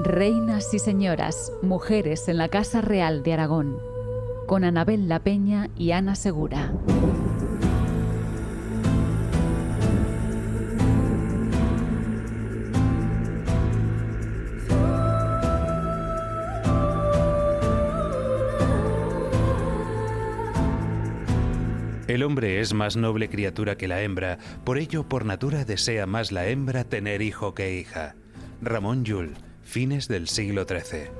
Reinas y señoras, mujeres en la Casa Real de Aragón, con Anabel La Peña y Ana Segura. El hombre es más noble criatura que la hembra, por ello por natura desea más la hembra tener hijo que hija. Ramon Llull, fines del siglo XIII.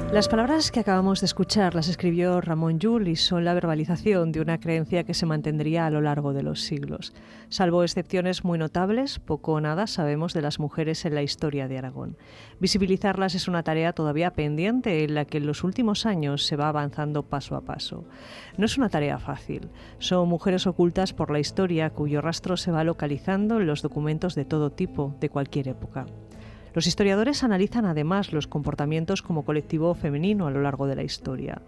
Las palabras que acabamos de escuchar las escribió Ramon Llull y son la verbalización de una creencia que se mantendría a lo largo de los siglos. Salvo excepciones muy notables, poco o nada sabemos de las mujeres en la historia de Aragón. Visibilizarlas es una tarea todavía pendiente en la que en los últimos años se va avanzando paso a paso. No es una tarea fácil. Son mujeres ocultas por la historia cuyo rastro se va localizando en los documentos de todo tipo, de cualquier época. Los historiadores analizan además los comportamientos como colectivo femenino a lo largo de la historia.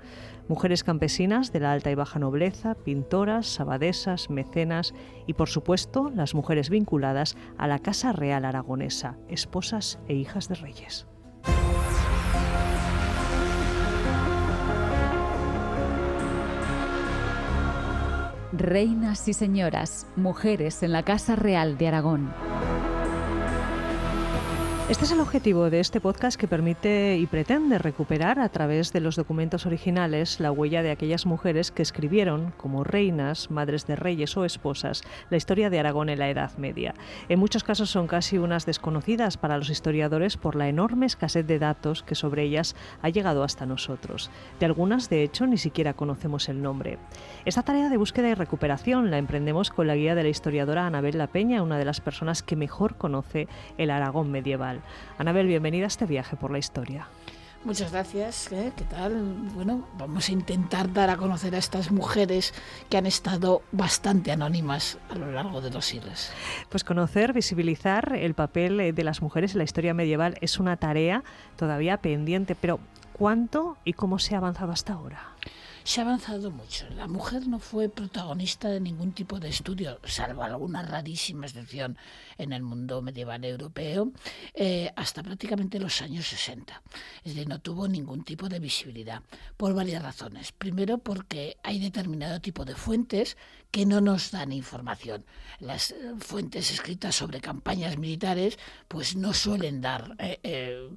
Mujeres campesinas de la alta y baja nobleza, pintoras, abadesas, mecenas y, por supuesto, las mujeres vinculadas a la Casa Real aragonesa, esposas e hijas de reyes. Reinas y señoras, mujeres en la Casa Real de Aragón. Este es el objetivo de este podcast que permite y pretende recuperar a través de los documentos originales la huella de aquellas mujeres que escribieron, como reinas, madres de reyes o esposas, la historia de Aragón en la Edad Media. En muchos casos son casi unas desconocidas para los historiadores por la enorme escasez de datos que sobre ellas ha llegado hasta nosotros. De algunas, de hecho, ni siquiera conocemos el nombre. Esta tarea de búsqueda y recuperación la emprendemos con la guía de la historiadora Anabel La Peña, una de las personas que mejor conoce el Aragón medieval. Anabel, bienvenida a este viaje por la historia. Muchas gracias. ¿Qué tal? Bueno, vamos a intentar dar a conocer a estas mujeres que han estado bastante anónimas a lo largo de los siglos. Pues conocer, visibilizar el papel de las mujeres en la historia medieval es una tarea todavía pendiente, pero ¿cuánto y cómo se ha avanzado hasta ahora? Se ha avanzado mucho. La mujer no fue protagonista de ningún tipo de estudio, salvo alguna rarísima excepción en el mundo medieval europeo, hasta prácticamente los años 60. Es decir, no tuvo ningún tipo de visibilidad, por varias razones. Primero, porque hay determinado tipo de fuentes que no nos dan información. Las fuentes escritas sobre campañas militares pues no suelen dar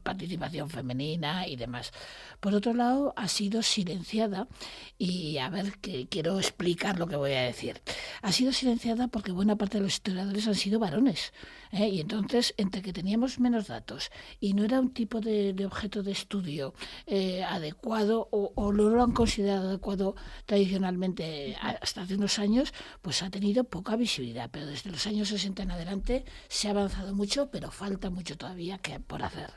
participación femenina y demás. Por otro lado, ha sido silenciada. Y a ver, que quiero explicar lo que voy a decir. Ha sido silenciada porque buena parte de los historiadores han sido varones, y entonces, entre que teníamos menos datos y no era un tipo de objeto de estudio adecuado o no lo han considerado adecuado tradicionalmente hasta hace unos años, pues ha tenido poca visibilidad. Pero desde los años 60 en adelante se ha avanzado mucho, pero falta mucho todavía por hacer.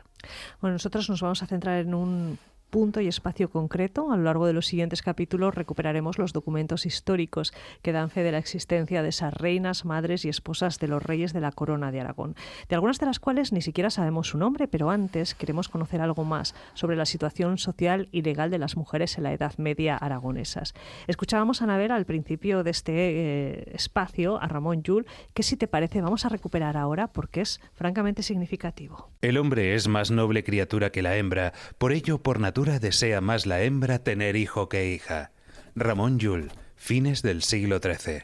Bueno, nosotros nos vamos a centrar en un punto y espacio concreto. A lo largo de los siguientes capítulos recuperaremos los documentos históricos que dan fe de la existencia de esas reinas, madres y esposas de los reyes de la corona de Aragón, de algunas de las cuales ni siquiera sabemos su nombre, pero antes queremos conocer algo más sobre la situación social y legal de las mujeres en la Edad Media aragonesas. Escuchábamos a Anabel al principio de este espacio a Ramon Llull, que si te parece vamos a recuperar ahora porque es francamente significativo. El hombre es más noble criatura que la hembra, por ello por natura desea más la hembra tener hijo que hija. Ramon Llull, fines del siglo XIII.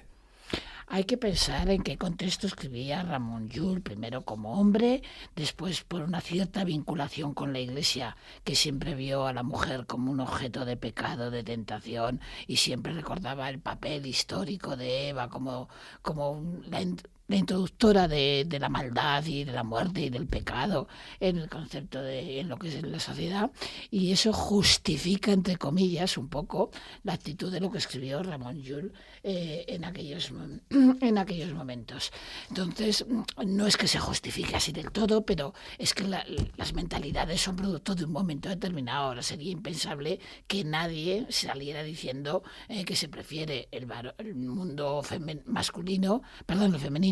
Hay que pensar en qué contexto escribía Ramon Llull, primero como hombre, después por una cierta vinculación con la Iglesia, que siempre vio a la mujer como un objeto de pecado, de tentación, y siempre recordaba el papel histórico de Eva como la introductora de la maldad y de la muerte y del pecado en el concepto en lo que es la sociedad, y eso justifica, entre comillas, un poco la actitud de lo que escribió Ramon Llull en aquellos momentos. Entonces, no es que se justifique así del todo, pero es que las mentalidades son producto de un momento determinado. Ahora sería impensable que nadie saliera diciendo que se prefiere el mundo femenino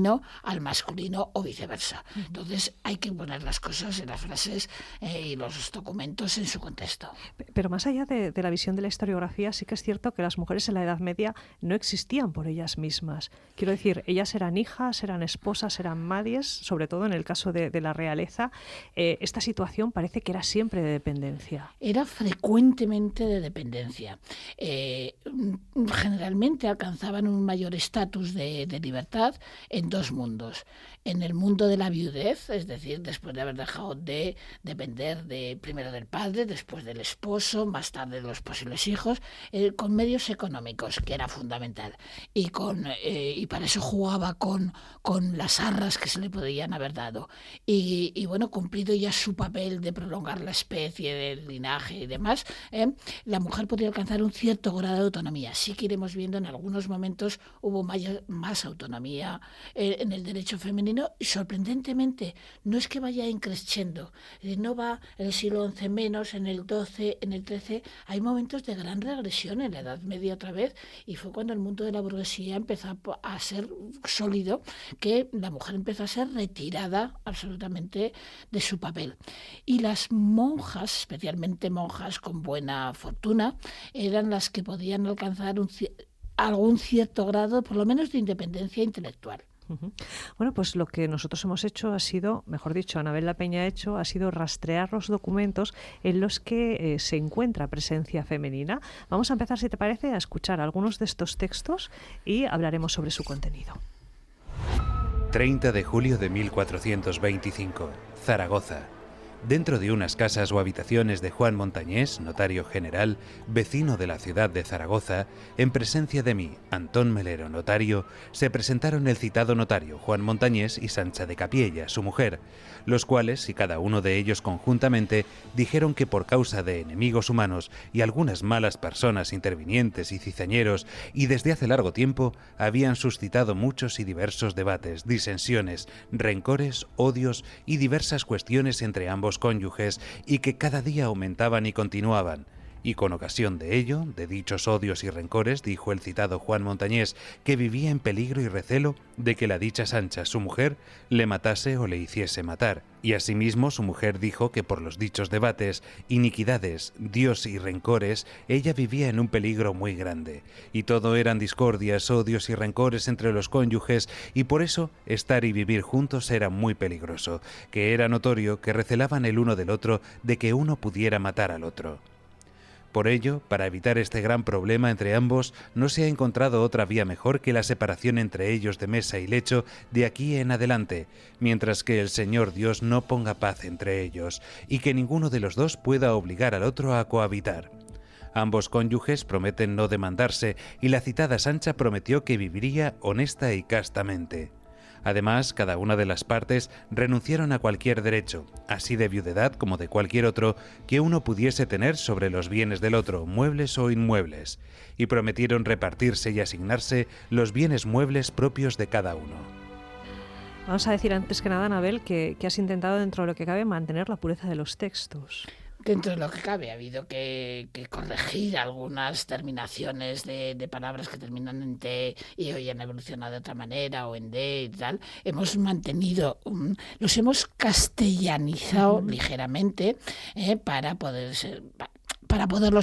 femenino al masculino o viceversa. Entonces hay que poner las cosas en las frases y los documentos en su contexto. Pero más allá de la visión de la historiografía, sí que es cierto que las mujeres en la Edad Media no existían por ellas mismas. Quiero decir, ellas eran hijas, eran esposas, eran madres, sobre todo en el caso de la realeza. Esta situación parece que era siempre de dependencia. Era frecuentemente de dependencia. Generalmente alcanzaban un mayor estatus de libertad en dos mundos. En el mundo de la viudez, es decir, después de haber dejado de depender primero del padre, después del esposo, más tarde de los posibles hijos, con medios económicos, que era fundamental. Y para eso jugaba con las arras que se le podían haber dado. Y bueno, cumplido ya su papel de prolongar la especie, del linaje y demás, la mujer podía alcanzar un cierto grado de autonomía. Sí que iremos viendo en algunos momentos hubo más autonomía en el derecho femenino, y sorprendentemente no es que vaya increciendo, no va en el siglo XI menos, en el XII, en el XIII, hay momentos de gran regresión en la Edad Media otra vez, y fue cuando el mundo de la burguesía empezó a ser sólido, que la mujer empezó a ser retirada absolutamente de su papel. Y las monjas, especialmente monjas con buena fortuna, eran las que podían alcanzar algún cierto grado, por lo menos, de independencia intelectual. Bueno, pues lo que nosotros hemos hecho ha sido, mejor dicho, Anabel La Peña ha sido rastrear los documentos en los que se encuentra presencia femenina. Vamos a empezar, si te parece, a escuchar algunos de estos textos y hablaremos sobre su contenido. 30 de julio de 1425, Zaragoza. Dentro de unas casas o habitaciones de Juan Montañés, notario general, vecino de la ciudad de Zaragoza, en presencia de mí, Antón Melero, notario, se presentaron el citado notario Juan Montañés y Sancha de Capiella, su mujer, los cuales, y cada uno de ellos conjuntamente, dijeron que por causa de enemigos humanos y algunas malas personas intervinientes y cizañeros, y desde hace largo tiempo, habían suscitado muchos y diversos debates, disensiones, rencores, odios y diversas cuestiones entre ambos cónyuges, y que cada día aumentaban y continuaban. Y con ocasión de ello, de dichos odios y rencores, dijo el citado Juan Montañés que vivía en peligro y recelo de que la dicha Sancha, su mujer, le matase o le hiciese matar. Y asimismo su mujer dijo que por los dichos debates, iniquidades, dios y rencores, ella vivía en un peligro muy grande. Y todo eran discordias, odios y rencores entre los cónyuges, y por eso estar y vivir juntos era muy peligroso, que era notorio que recelaban el uno del otro de que uno pudiera matar al otro. Por ello, para evitar este gran problema entre ambos, no se ha encontrado otra vía mejor que la separación entre ellos de mesa y lecho de aquí en adelante, mientras que el Señor Dios no ponga paz entre ellos, y que ninguno de los dos pueda obligar al otro a cohabitar. Ambos cónyuges prometen no demandarse, y la citada Sancha prometió que viviría honesta y castamente. Además, cada una de las partes renunciaron a cualquier derecho, así de viudedad como de cualquier otro, que uno pudiese tener sobre los bienes del otro, muebles o inmuebles, y prometieron repartirse y asignarse los bienes muebles propios de cada uno. Vamos a decir antes que nada, Anabel, que has intentado dentro de lo que cabe mantener la pureza de los textos. Dentro de lo que cabe, ha habido que corregir algunas terminaciones de palabras que terminan en T y hoy han evolucionado de otra manera, o en D y tal. Hemos mantenido, los hemos castellanizado ligeramente para poderlos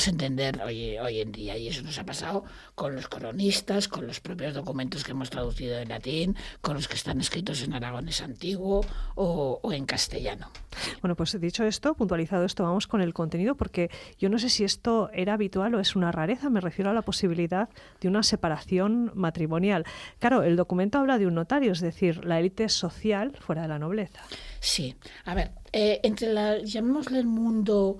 entender hoy en día. Y eso nos ha pasado con los cronistas, con los propios documentos que hemos traducido en latín, con los que están escritos en aragonés antiguo o en castellano. Bueno, pues dicho esto, puntualizado esto, vamos con el contenido, porque yo no sé si esto era habitual o es una rareza. Me refiero a la posibilidad de una separación matrimonial. Claro, el documento habla de un notario, es decir, la élite social fuera de la nobleza. Sí, a ver, llamémosle el mundo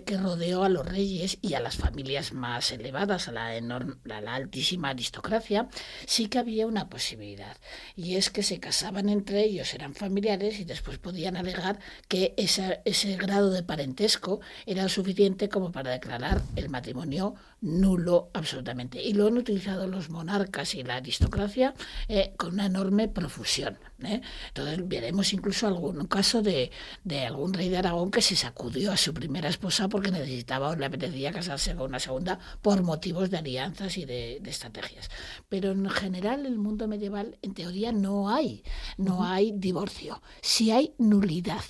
que rodeó a los reyes y a las familias más elevadas, a la altísima aristocracia, sí que había una posibilidad, y es que se casaban entre ellos, eran familiares, y después podían alegar que ese grado de parentesco era suficiente como para declarar el matrimonio nulo absolutamente. Y lo han utilizado los monarcas y la aristocracia con una enorme profusión. Entonces veremos incluso algún caso de algún rey de Aragón que se sacudió a su primera esposa porque necesitaba o le apetecía casarse con una segunda por motivos de alianzas y de estrategias. Pero en general el mundo medieval, en teoría, no hay divorcio, sí hay nulidad.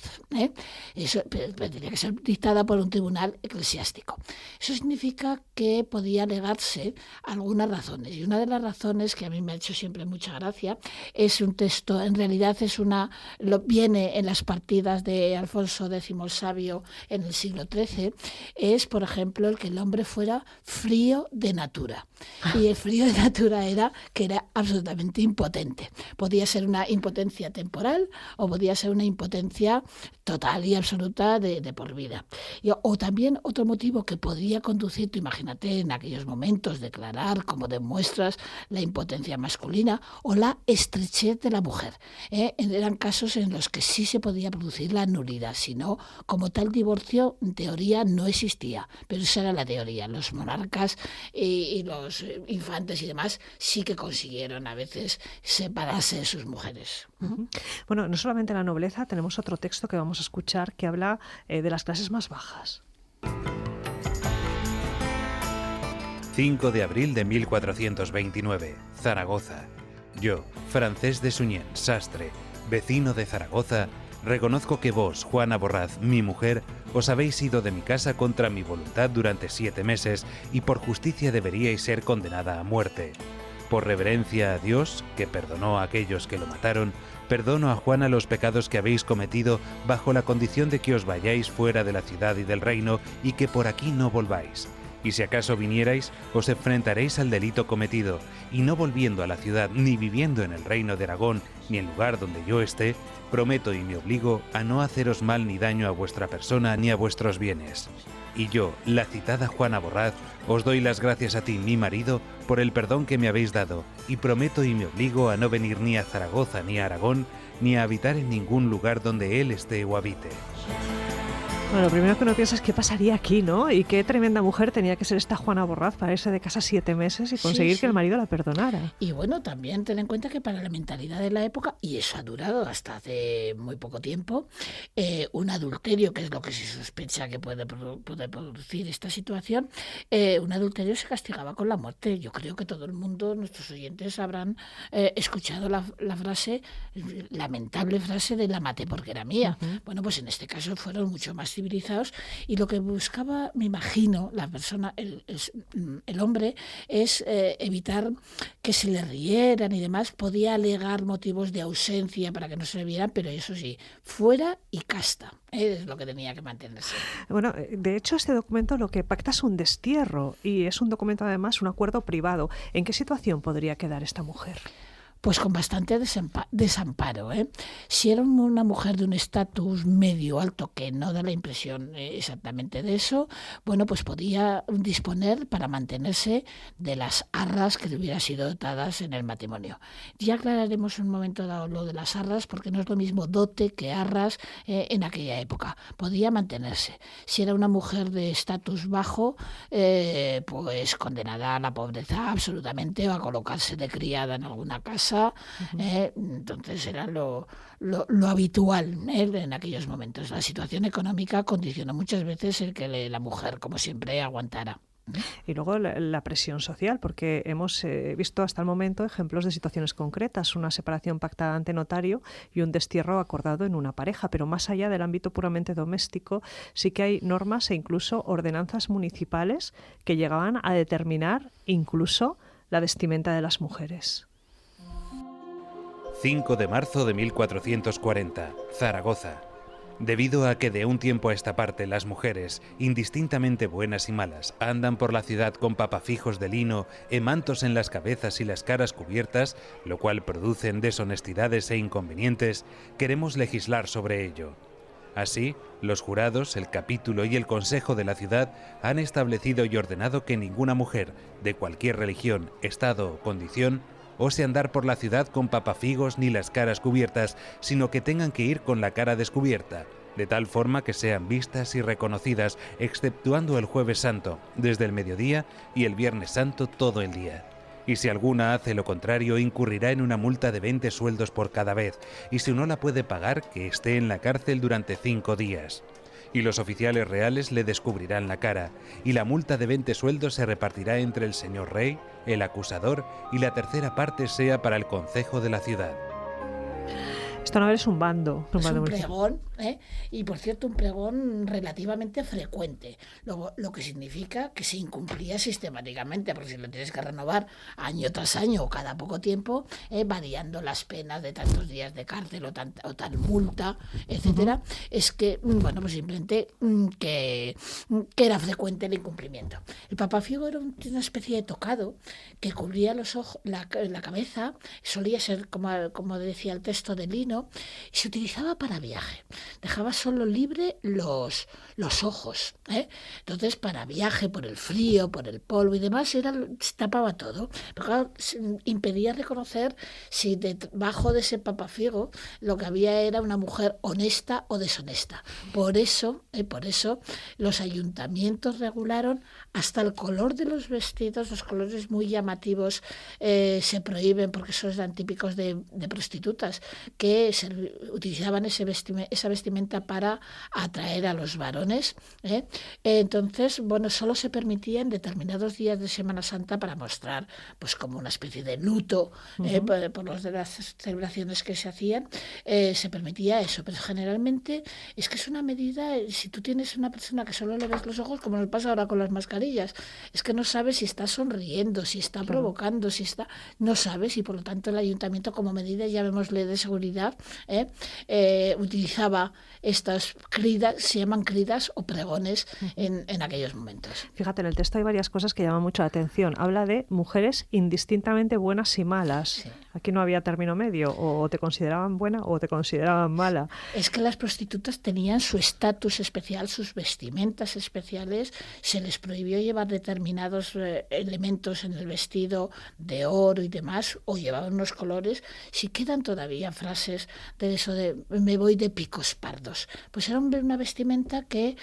Eso tendría que ser dictada por un tribunal eclesiástico. Eso significa que podía alegarse algunas razones, y una de las razones que a mí me ha hecho siempre mucha gracia es un texto, en realidad viene en las partidas de Alfonso X el Sabio en el siglo XIII, es, por ejemplo, el que el hombre fuera frío de natura. Y el frío de natura era que era absolutamente impotente. Podía ser una impotencia temporal o podía ser una impotencia total y absoluta de por vida. O también otro motivo que podría conducir, tú imagínate en aquellos momentos, declarar como demuestras la impotencia masculina o la estrechez de la mujer. Eran casos en los que sí se podía producir la nulidad, si no, como tal divorcio en teoría no existía, pero esa era la teoría. Los monarcas y los infantes y demás sí que consiguieron a veces separarse de sus mujeres. Bueno, no solamente la nobleza, tenemos otro texto que vamos a escuchar que habla de las clases más bajas. 5 de abril de 1429, Zaragoza. Yo, Francés de Suñén, sastre, vecino de Zaragoza, reconozco que vos, Juana Borraz, mi mujer, os habéis ido de mi casa contra mi voluntad durante 7 meses y por justicia deberíais ser condenada a muerte. Por reverencia a Dios, que perdonó a aquellos que lo mataron, perdono a Juana los pecados que habéis cometido bajo la condición de que os vayáis fuera de la ciudad y del reino y que por aquí no volváis. Y si acaso vinierais, os enfrentaréis al delito cometido, y no volviendo a la ciudad ni viviendo en el reino de Aragón ni en lugar donde yo esté, prometo y me obligo a no haceros mal ni daño a vuestra persona ni a vuestros bienes. Y yo, la citada Juana Borraz, os doy las gracias a ti, mi marido, por el perdón que me habéis dado, y prometo y me obligo a no venir ni a Zaragoza ni a Aragón, ni a habitar en ningún lugar donde él esté o habite. Bueno, lo primero que uno piensa es qué pasaría aquí, ¿no? Y qué tremenda mujer tenía que ser esta Juana Borraz para irse de casa 7 meses y conseguir que el marido la perdonara. Y bueno, también ten en cuenta que para la mentalidad de la época, y eso ha durado hasta hace muy poco tiempo, un adulterio, que es lo que se sospecha que puede producir esta situación, un adulterio se castigaba con la muerte. Yo creo que todo el mundo, nuestros oyentes, habrán escuchado la frase, lamentable frase de la maté porque era mía. Bueno, pues en este caso fueron mucho más civilizados, y lo que buscaba, me imagino, la persona, el hombre, es evitar que se le rieran y demás. Podía alegar motivos de ausencia para que no se le vieran, pero eso sí, fuera y casta. Es lo que tenía que mantenerse. Bueno, de hecho, este documento lo que pacta es un destierro, y es un documento, además, un acuerdo privado. ¿En qué situación podría quedar esta mujer? Pues con bastante desamparo. Si era una mujer de un estatus medio alto, que no da la impresión exactamente de eso, bueno, pues podía disponer para mantenerse de las arras que le hubieran sido dotadas en el matrimonio. Ya aclararemos en un momento dado lo de las arras, porque no es lo mismo dote que arras en aquella época. Podía mantenerse. Si era una mujer de estatus bajo, pues condenada a la pobreza absolutamente, o a colocarse de criada en alguna casa. Entonces era lo habitual en aquellos momentos. La situación económica condicionó muchas veces el que la mujer, como siempre, aguantara. Y luego la presión social, porque hemos visto hasta el momento ejemplos de situaciones concretas, una separación pactada ante notario y un destierro acordado en una pareja, pero más allá del ámbito puramente doméstico, sí que hay normas e incluso ordenanzas municipales que llegaban a determinar incluso la vestimenta de las mujeres. 5 de marzo de 1440, Zaragoza. Debido a que de un tiempo a esta parte las mujeres, indistintamente buenas y malas, andan por la ciudad con papafijos de lino, mantos en las cabezas y las caras cubiertas, lo cual producen deshonestidades e inconvenientes, queremos legislar sobre ello. Así, los jurados, el capítulo y el consejo de la ciudad han establecido y ordenado que ninguna mujer, de cualquier religión, estado o condición, ose andar por la ciudad con papafigos ni las caras cubiertas, sino que tengan que ir con la cara descubierta, de tal forma que sean vistas y reconocidas, exceptuando el Jueves Santo, desde el mediodía, y el Viernes Santo todo el día. Y si alguna hace lo contrario, incurrirá en una multa de 20 sueldos por cada vez, y si no la puede pagar, que esté en la cárcel durante 5 días. Y los oficiales reales le descubrirán la cara, y la multa de 20 sueldos se repartirá entre el señor rey, el acusador, y la tercera parte sea para el concejo de la ciudad. Esto no es un bando. Es un pregón, y por cierto un pregón relativamente frecuente, lo que significa que se incumplía sistemáticamente, porque si lo tienes que renovar año tras año o cada poco tiempo, variando las penas de tantos días de cárcel o tal multa, etcétera, es que, bueno, pues simplemente que era frecuente el incumplimiento. El papafigo era una especie de tocado que cubría los ojos, la cabeza, solía ser, como decía el texto, de lino, y se utilizaba para viaje. Dejaba solo libre los ojos, Entonces, para viaje, por el frío, por el polvo y demás, se tapaba todo. Pero claro, impedía reconocer si debajo de ese papafigo lo que había era una mujer honesta o deshonesta. Por eso los ayuntamientos regularon hasta el color de los vestidos. Los colores muy llamativos se prohíben porque eran típicos de prostitutas que utilizaban esa vestimenta para atraer a los varones. Entonces, bueno, solo se permitía en determinados días de Semana Santa para mostrar, pues, como una especie de luto por los de las celebraciones que se hacían. Se permitía eso, pero generalmente es que es una medida. Si tú tienes una persona que solo le ves los ojos, como nos pasa ahora con las mascarillas, es que no sabes si está sonriendo, si está provocando, no sabes, y por lo tanto el ayuntamiento, como medida, llamémosle de seguridad, utilizaba estas cridas, se llaman cridas o pregones en aquellos momentos. Fíjate, en el texto hay varias cosas que llaman mucho la atención. Habla de mujeres indistintamente buenas y malas. Sí. Aquí no había término medio, o te consideraban buena o te consideraban mala. Es que las prostitutas tenían su estatus especial, sus vestimentas especiales, se les prohibió llevar determinados elementos en el vestido de oro y demás, o llevaban unos colores. Si quedan todavía frases de eso de me voy de picos pardos, pues era una vestimenta que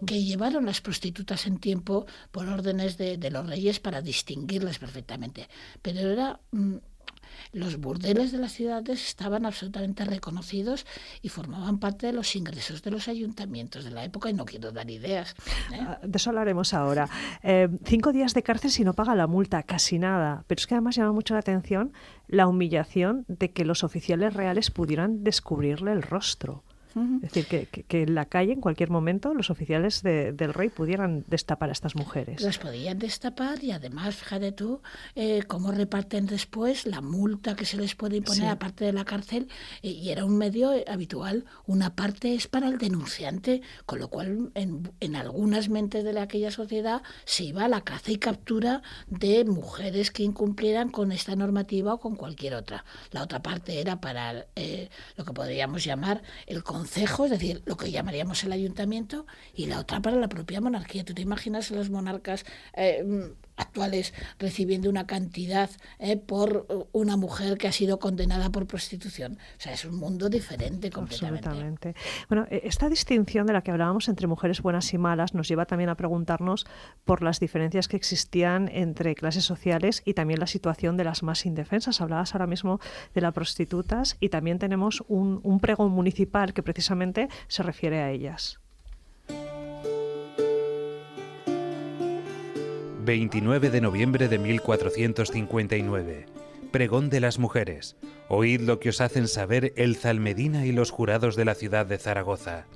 llevaron las prostitutas en tiempo por órdenes de los reyes para distinguirlas perfectamente. Pero era los burdeles de las ciudades estaban absolutamente reconocidos y formaban parte de los ingresos de los ayuntamientos de la época, y no quiero dar ideas. De eso hablaremos ahora. 5 días de cárcel si no paga la multa, casi nada. Pero es que además llama mucho la atención la humillación de que los oficiales reales pudieran descubrirle el rostro. Es decir, que en la calle, en cualquier momento, los oficiales del rey pudieran destapar a estas mujeres. Las podían destapar, y además, fíjate tú, cómo reparten después la multa que se les puede imponer, aparte de la cárcel, y era un medio habitual. Una parte es para el denunciante, con lo cual en algunas mentes de aquella sociedad se iba a la caza y captura de mujeres que incumplieran con esta normativa o con cualquier otra. La otra parte era para lo que podríamos llamar el concejo, es decir, lo que llamaríamos el ayuntamiento, y la otra para la propia monarquía. ¿Tú te imaginas a los monarcas actuales recibiendo una cantidad por una mujer que ha sido condenada por prostitución? O sea, es un mundo diferente completamente. Absolutamente. Bueno, esta distinción de la que hablábamos entre mujeres buenas y malas nos lleva también a preguntarnos por las diferencias que existían entre clases sociales y también la situación de las más indefensas. Hablabas ahora mismo de las prostitutas, y también tenemos un pregón municipal que precisamente se refiere a ellas. 29 de noviembre de 1459. Pregón de las mujeres. Oíd lo que os hacen saber el Zalmedina y los jurados de la ciudad de Zaragoza.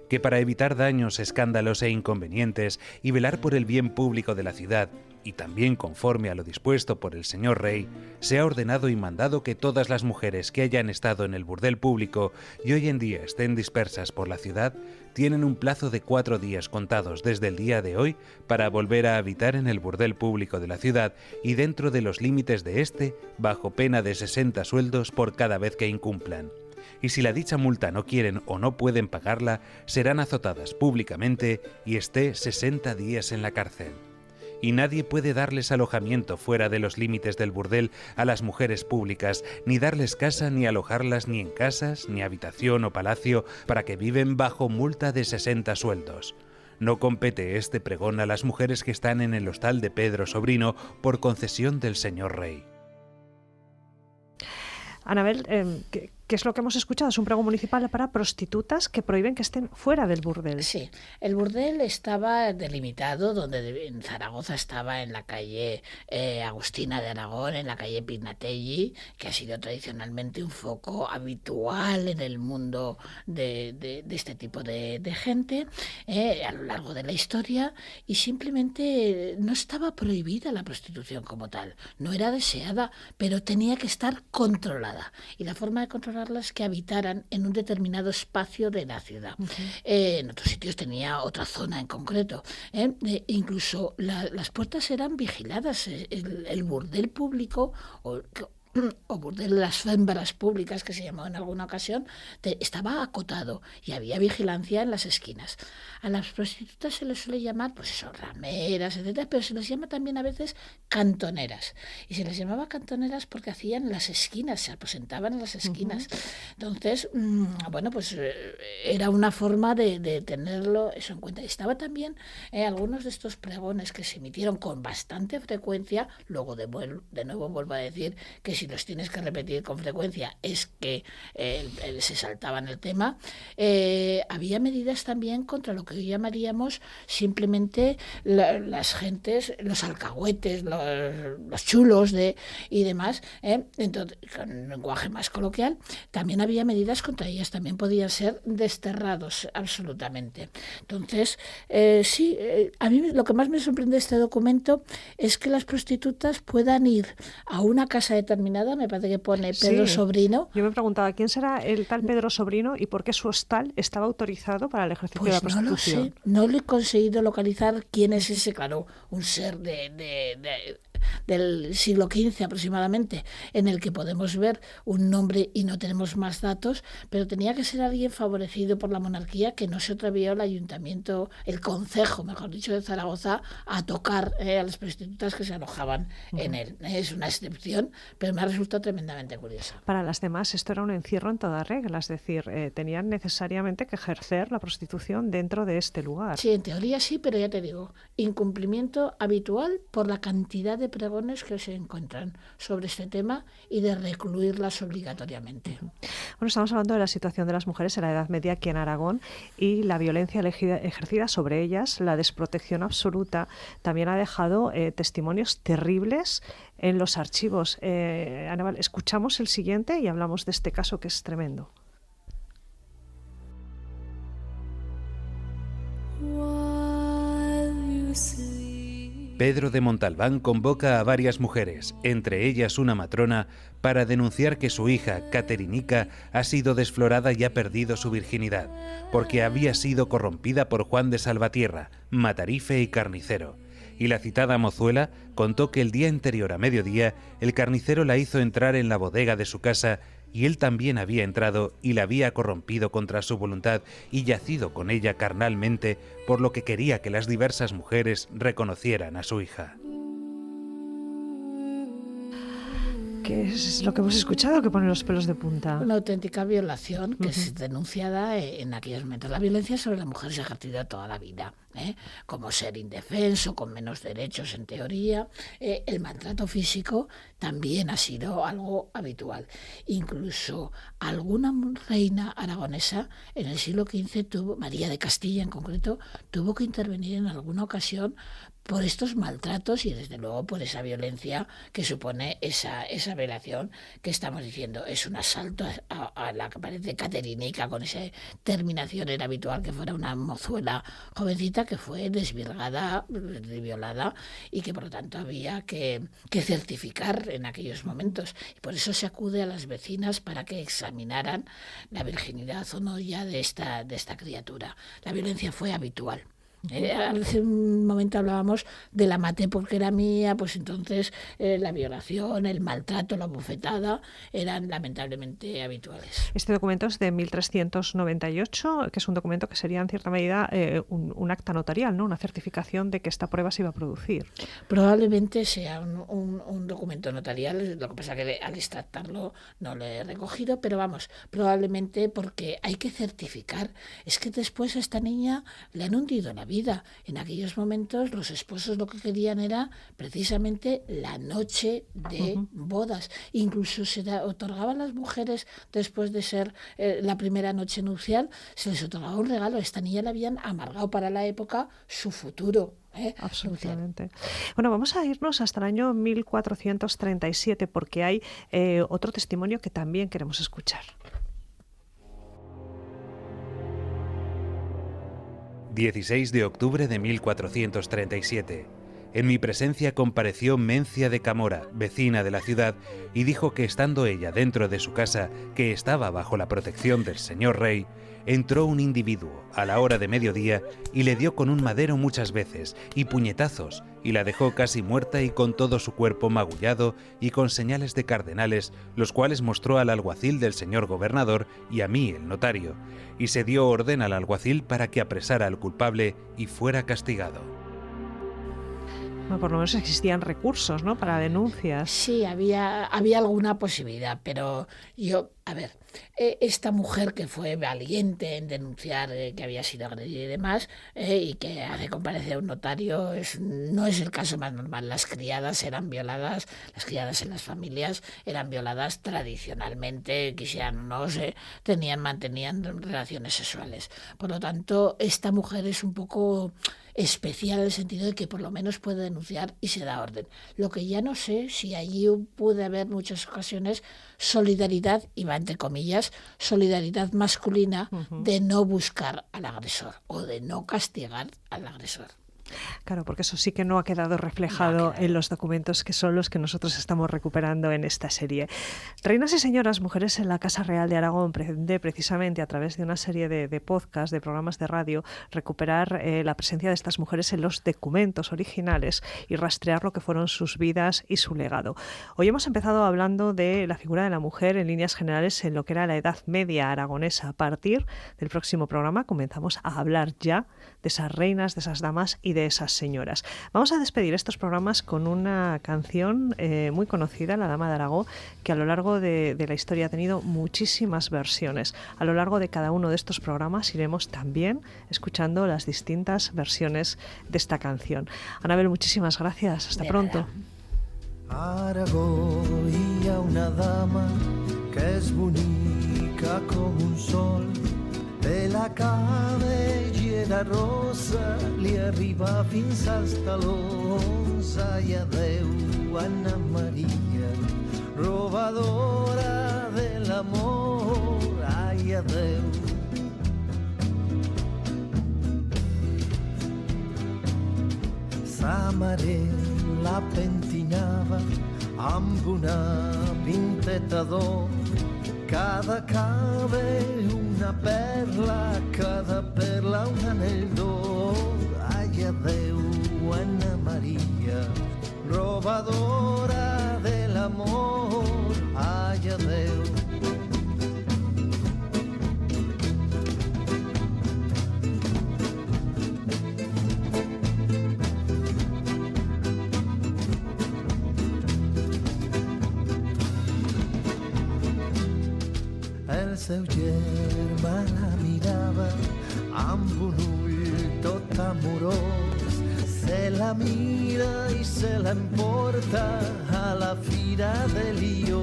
Que para evitar daños, escándalos e inconvenientes y velar por el bien público de la ciudad, y también conforme a lo dispuesto por el señor rey, se ha ordenado y mandado que todas las mujeres que hayan estado en el burdel público y hoy en día estén dispersas por la ciudad, tienen un plazo de 4 días contados desde el día de hoy para volver a habitar en el burdel público de la ciudad y dentro de los límites de este, bajo pena de 60 sueldos por cada vez que incumplan. Y si la dicha multa no quieren o no pueden pagarla, serán azotadas públicamente y esté 60 días en la cárcel. Y nadie puede darles alojamiento fuera de los límites del burdel a las mujeres públicas, ni darles casa, ni alojarlas ni en casas, ni habitación o palacio, para que viven bajo multa de 60 sueldos. No compete este pregón a las mujeres que están en el hostal de Pedro Sobrino por concesión del señor rey. Anabel, ¿qué es lo que hemos escuchado? Es un pregón municipal para prostitutas que prohíben que estén fuera del burdel. Sí, el burdel estaba delimitado, donde en Zaragoza estaba en la calle Agustina de Aragón, en la calle Pignatelli, que ha sido tradicionalmente un foco habitual en el mundo de este tipo de gente a lo largo de la historia, y simplemente no estaba prohibida la prostitución como tal, no era deseada, pero tenía que estar controlada. Y la forma de controlarla es que habitaran en un determinado espacio de la ciudad. En otros sitios tenía otra zona en concreto. Incluso las puertas eran vigiladas. El burdel público o burdel de las fémbaras públicas, que se llamó en alguna ocasión, estaba acotado y había vigilancia en las esquinas. A las prostitutas se les suele llamar, pues eso, rameras, etcétera, pero se les llama también a veces cantoneras. Y se les llamaba cantoneras porque hacían las esquinas, se aposentaban en las esquinas. Entonces, bueno, pues era una forma de tenerlo eso en cuenta. Estaba también algunos de estos pregones que se emitieron con bastante frecuencia. Luego de nuevo vuelvo a decir que si los tienes que repetir con frecuencia es que se saltaban el tema. Había medidas también contra lo que hoy llamaríamos simplemente las gentes, los alcahuetes, los chulos y demás, entonces, con un lenguaje más coloquial. También había medidas contra ellas, también podían ser desterrados absolutamente. Entonces, sí, a mí lo que más me sorprende de este documento es que las prostitutas puedan ir a una casa determinada, me parece que pone Pedro Sobrino. Yo me preguntaba, ¿quién será el tal Pedro Sobrino y por qué su hostal estaba autorizado para el ejercicio de la prostitución? No lo sé, no le he conseguido localizar quién es ese, claro, un ser del siglo XV aproximadamente, en el que podemos ver un nombre y no tenemos más datos, pero tenía que ser alguien favorecido por la monarquía, que no se atrevió el ayuntamiento, el concejo, mejor dicho, de Zaragoza, a tocar a las prostitutas que se alojaban en él. Es una excepción, pero me ha resultado tremendamente curiosa. Para las demás esto era un encierro en toda regla, es decir, tenían necesariamente que ejercer la prostitución dentro de este lugar. Sí, en teoría sí, pero ya te digo, incumplimiento habitual por la cantidad de pregones que se encuentran sobre este tema y de recluirlas obligatoriamente. Bueno, estamos hablando de la situación de las mujeres en la Edad Media aquí en Aragón y la violencia ejercida sobre ellas, la desprotección absoluta, también ha dejado testimonios terribles en los archivos. Aníbal, escuchamos el siguiente y hablamos de este caso que es tremendo. Pedro de Montalbán convoca a varias mujeres, entre ellas una matrona, para denunciar que su hija, Caterinica, ha sido desflorada y ha perdido su virginidad, porque había sido corrompida por Juan de Salvatierra, matarife y carnicero. Y la citada mozuela contó que el día anterior a mediodía, el carnicero la hizo entrar en la bodega de su casa y él también había entrado y la había corrompido contra su voluntad y yacido con ella carnalmente, por lo que quería que las diversas mujeres reconocieran a su hija. ¿Qué es lo que hemos escuchado que pone los pelos de punta? Una auténtica violación que es denunciada en aquellos momentos. La violencia sobre la mujer se ha ejercido toda la vida, como ser indefenso, con menos derechos en teoría. El maltrato físico también ha sido algo habitual. Incluso alguna reina aragonesa en el siglo XV, María de Castilla en concreto, tuvo que intervenir en alguna ocasión por estos maltratos y desde luego por esa violencia que supone esa violación que estamos diciendo. Es un asalto a la que parece Caterinica, con esa terminación. Era habitual que fuera una mozuela jovencita que fue desvirgada, violada, y que por lo tanto había que certificar en aquellos momentos. Y por eso se acude a las vecinas para que examinaran la virginidad o no ya de esta criatura. La violencia fue habitual. Hace un momento hablábamos de la maté porque era mía, pues entonces la violación, el maltrato, la bofetada eran lamentablemente habituales. Este documento es de 1398, que es un documento que sería en cierta medida un acta notarial, ¿no? Una certificación de que esta prueba se iba a producir. Probablemente sea un documento notarial, lo que pasa que al extractarlo no lo he recogido, pero vamos, probablemente porque hay que certificar. Es que después a esta niña le han hundido la vida. vida. En aquellos momentos los esposos lo que querían era precisamente la noche de bodas. Incluso se otorgaba a las mujeres, después de ser la primera noche nupcial, se les otorgaba un regalo. A esta niña le habían amargado para la época su futuro. Absolutamente. Bueno, vamos a irnos hasta el año 1437 porque hay otro testimonio que también queremos escuchar. 16 de octubre de 1437. En mi presencia compareció Mencia de Camora, vecina de la ciudad, y dijo que estando ella dentro de su casa, que estaba bajo la protección del señor rey, entró un individuo a la hora de mediodía y le dio con un madero muchas veces y puñetazos, y la dejó casi muerta y con todo su cuerpo magullado y con señales de cardenales, los cuales mostró al alguacil del señor gobernador y a mí, el notario, y se dio orden al alguacil para que apresara al culpable y fuera castigado. Bueno, por lo menos existían recursos, ¿no?, para denuncias. Sí, había alguna posibilidad, pero esta mujer que fue valiente en denunciar que había sido agredida y demás, y que hace comparecer a un notario, no es el caso más normal. Las criadas eran violadas, las criadas en las familias eran violadas tradicionalmente, quisieran o no, mantenían relaciones sexuales. Por lo tanto, esta mujer es un poco especial en el sentido de que por lo menos puede denunciar y se da orden. Lo que ya no sé si allí puede haber muchas ocasiones solidaridad, y va entre comillas, solidaridad masculina de no buscar al agresor o de no castigar al agresor. Claro, porque eso sí que no ha quedado reflejado en los documentos que son los que nosotros estamos recuperando en esta serie. Reinas y señoras, mujeres en la Casa Real de Aragón pretende precisamente a través de una serie de podcasts, de programas de radio, recuperar la presencia de estas mujeres en los documentos originales y rastrear lo que fueron sus vidas y su legado. Hoy hemos empezado hablando de la figura de la mujer en líneas generales en lo que era la Edad Media aragonesa. A partir del próximo programa comenzamos a hablar ya de esas reinas, de esas damas y de esas señoras. Vamos a despedir estos programas con una canción muy conocida, La Dama de Aragón, que a lo largo de la historia ha tenido muchísimas versiones. A lo largo de cada uno de estos programas iremos también escuchando las distintas versiones de esta canción. Anabel, muchísimas gracias. Hasta pronto. Aragón hi ha una dama que és bonica com un sol. De la cabellera rosa li arriba fins als talons. Ai, adeu, Anna Maria, robadora de l'amor. Ai, adeu. Sa mare la pentinava amb una pinteta d'or. Cada cabell una perla, cada perla un anell d'or. Ai, adeu, Anna Maria, robadora de l'amor. Ai, adeu. El seu germà la mirava amb un ull tot amorós. Se la mira i se l'emporta a la fira de Lió.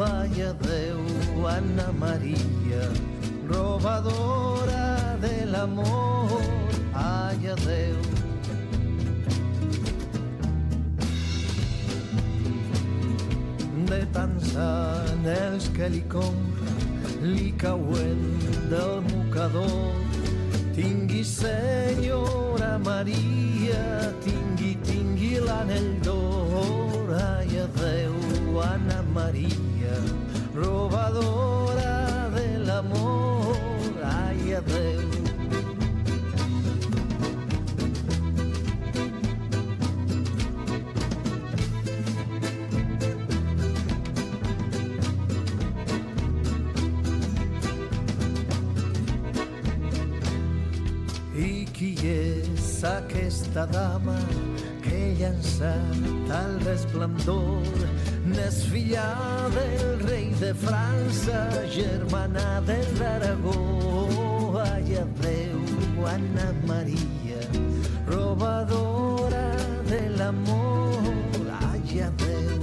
Ai, adeu, Anna Maria, robadora de l'amor. Ai, adeu. De tants anells que li compra, li cauen del mocador. Tingui, senyora Maria, tingui l'anell d'or. Ai, adeu, Anna Maria, robadora de l'amor. Ai, adeu. I qui és aquesta dama que llançat al resplendor? N'és filla del rei de França, germana del d'Aragó. Ai, adeu, Anna Maria, robadora del amor, ay, adeu.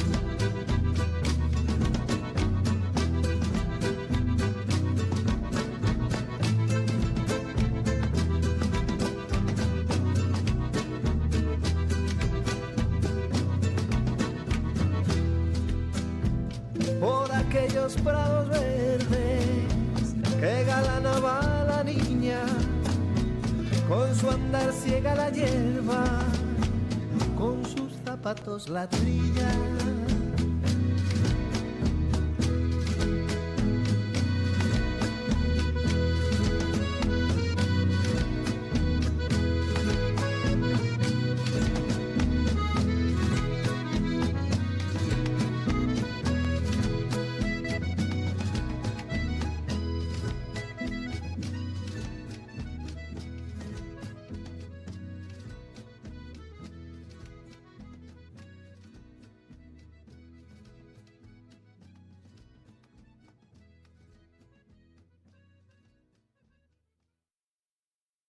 Por aquellos prados verdes que galanaba la niña, con su andar ciega la hierba, con sus zapatos la trilla.